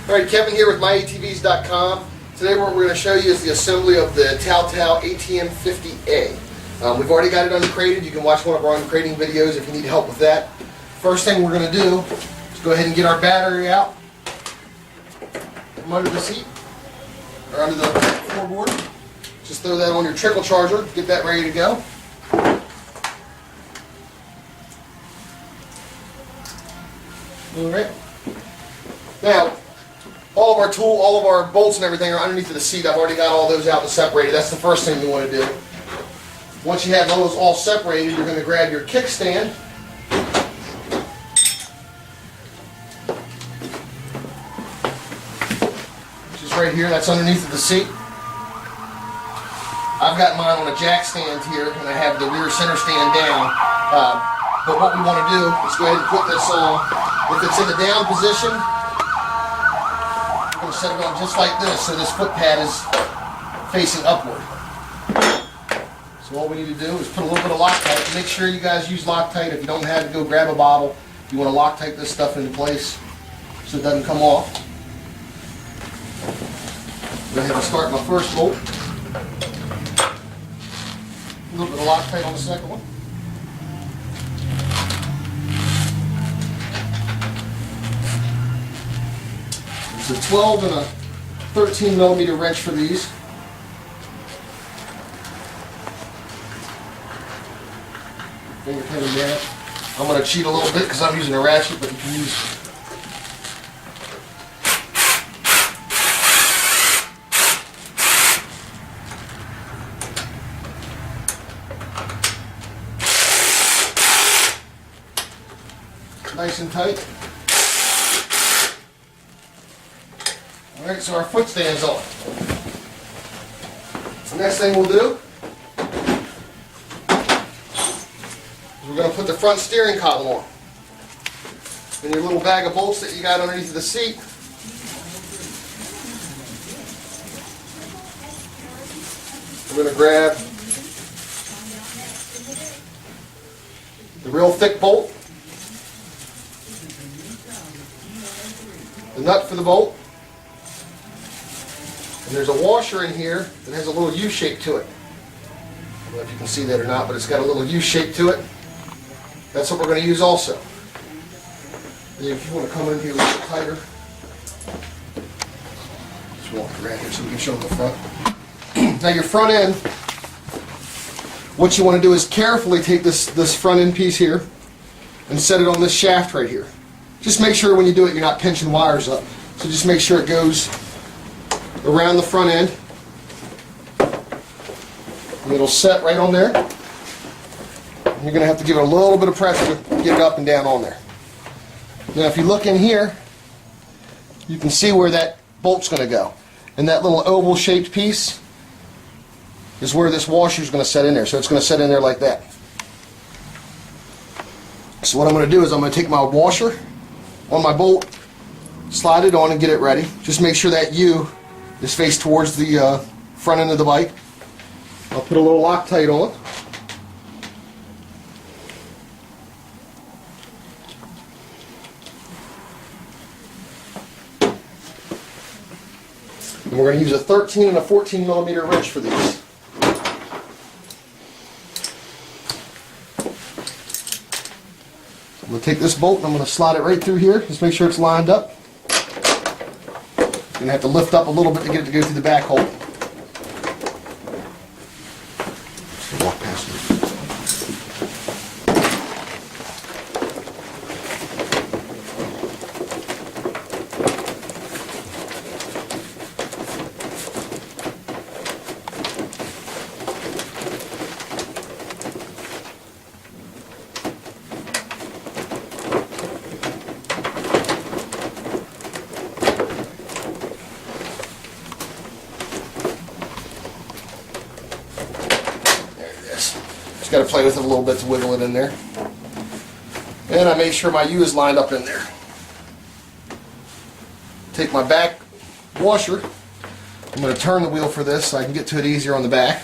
Alright, Kevin here with MyATVs.com. Today what we're going to show you is the assembly of the TAO ATM50A. We've already got it uncrated. You can watch one of our uncrating videos if you need help with that. First thing we're going to do is go ahead and get our battery out from under the seat, or under the floorboard. Just throw that on your trickle charger, get that ready to go. Alright. Now, all of our all of our bolts and everything are underneath of the seat. I've already got all those out and separated. That's the first thing you want to do. Once you have those all separated, you're going to grab your kickstand. Which is right here. That's underneath of the seat. I've got mine on a jack stand here, and I have the rear center stand down. But what we want to do is go ahead and put this on. If it's in the down position, we're going to set it on just like this, so this foot pad is facing upward. So all we need to do is put a little bit of Loctite. Make sure you guys use Loctite. If you don't have it, go grab a bottle. You want to Loctite this stuff into place so it doesn't come off. Go ahead and start my first bolt. A little bit of Loctite on the second one. It's a 12 and a 13 millimeter wrench for these. Finger pin in there. I'm going to cheat a little bit because I'm using a ratchet, but you can use nice and tight. Alright, so our foot stand's on. The next thing we'll do is we're going to put the front steering column on. And your little bag of bolts that you got underneath of the seat. We're going to grab the real thick bolt, the nut for the bolt, and there's a washer in here that has a little U shape to it. I don't know if you can see that or not, but it's got a little U shape to it. That's what we're going to use also. And if you want to come in here a little bit tighter, just walk around here so we can show them the front. Now your front end, what you want to do is carefully take this front end piece here and set it on this shaft right here. Just make sure when you do it you're not pinching wires up. So just make sure it goes around the front end. And it'll set right on there. And you're going to have to give it a little bit of pressure to get it up and down on there. Now if you look in here, you can see where that bolt's going to go. And that little oval shaped piece is where this washer is going to set in there. So it's going to set in there like that. So what I'm going to do is I'm going to take my washer on my bolt, slide it on and get it ready. Just make sure that U is faced towards the front end of the bike. I'll put a little Loctite on it. And we're going to use a 13 and a 14 millimeter wrench for these. I'm going to take this bolt and I'm going to slide it right through here. Just make sure it's lined up. You're going to have to lift up a little bit to get it to go through the back hole. Just walk past it. Just got to play with it a little bit to wiggle it in there. And I made sure my U is lined up in there. Take my back washer. I'm going to turn the wheel for this so I can get to it easier on the back.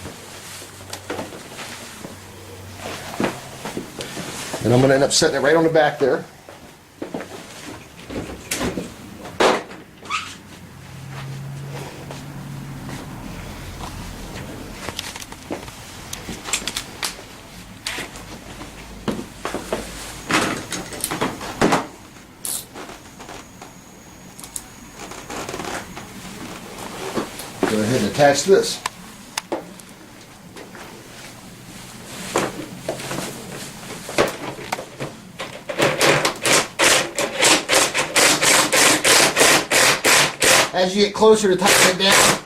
And I'm going to end up setting it right on the back there. Go ahead and attach this. As you get closer to tighten it down,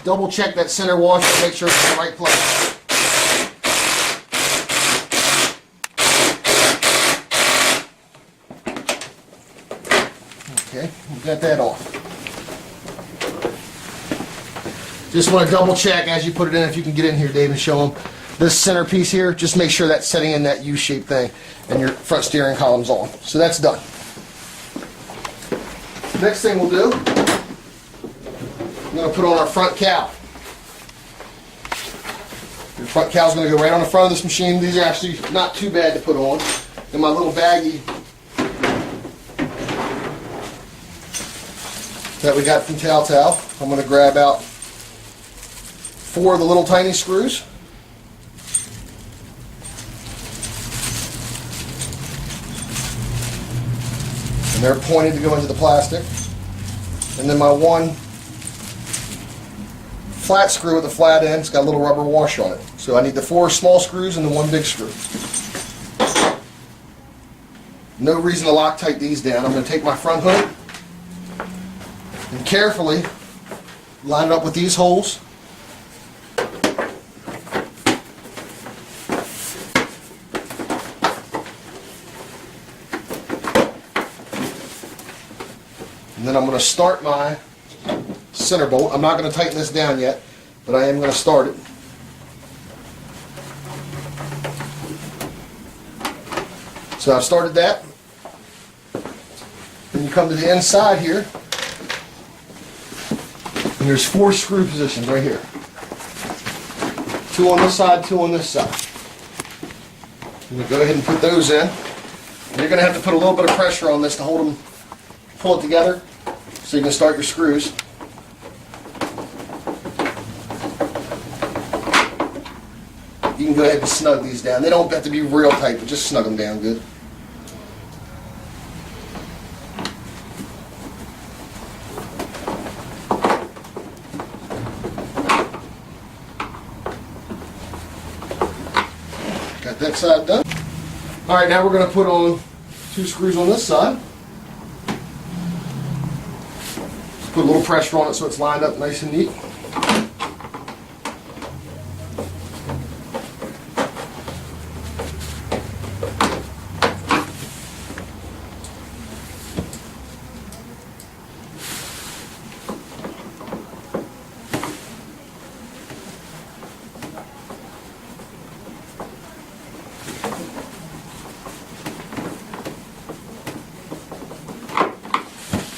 double check that center washer to make sure it's in the right place. Okay, we got that off. Just want to double check as you put it in, if you can get in here, Dave, and show them. This center piece here, just make sure that's setting in that U-shaped thing and your front steering column's on. So that's done. Next thing we'll do, I'm going to put on our front cowl. Your front cowl's going to go right on the front of this machine. These are actually not too bad to put on. In my little baggie that we got from TAO, I'm going to grab out 4 of the little tiny screws. And they're pointed to go into the plastic. And then my 1 flat screw with a flat end, it's got a little rubber wash on it. So I need the 4 small screws and the 1 big screw. No reason to Loctite these down. I'm going to take my front hook and carefully line it up with these holes. And then I'm going to start my center bolt. I'm not going to tighten this down yet, but I am going to start it. So I've started that. Then you come to the inside here, and there's 4 screw positions right here. 2 on this side, 2 on this side. I'm going to go ahead and put those in. And you're going to have to put a little bit of pressure on this to hold them, pull it together, so you can start your screws. You can go ahead and snug these down. They don't have to be real tight, but just snug them down good. Got that side done. Alright, now we're going to put on 2 screws on this side. Put a little pressure on it so it's lined up nice and neat.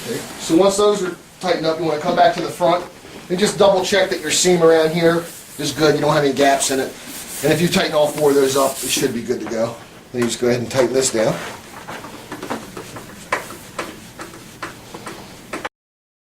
Okay. So once those are tightened up, you want to come back to the front and just double check that your seam around here is good, you don't have any gaps in it. And if you tighten all 4 of those up, it should be good to go. Then you just go ahead and tighten this down.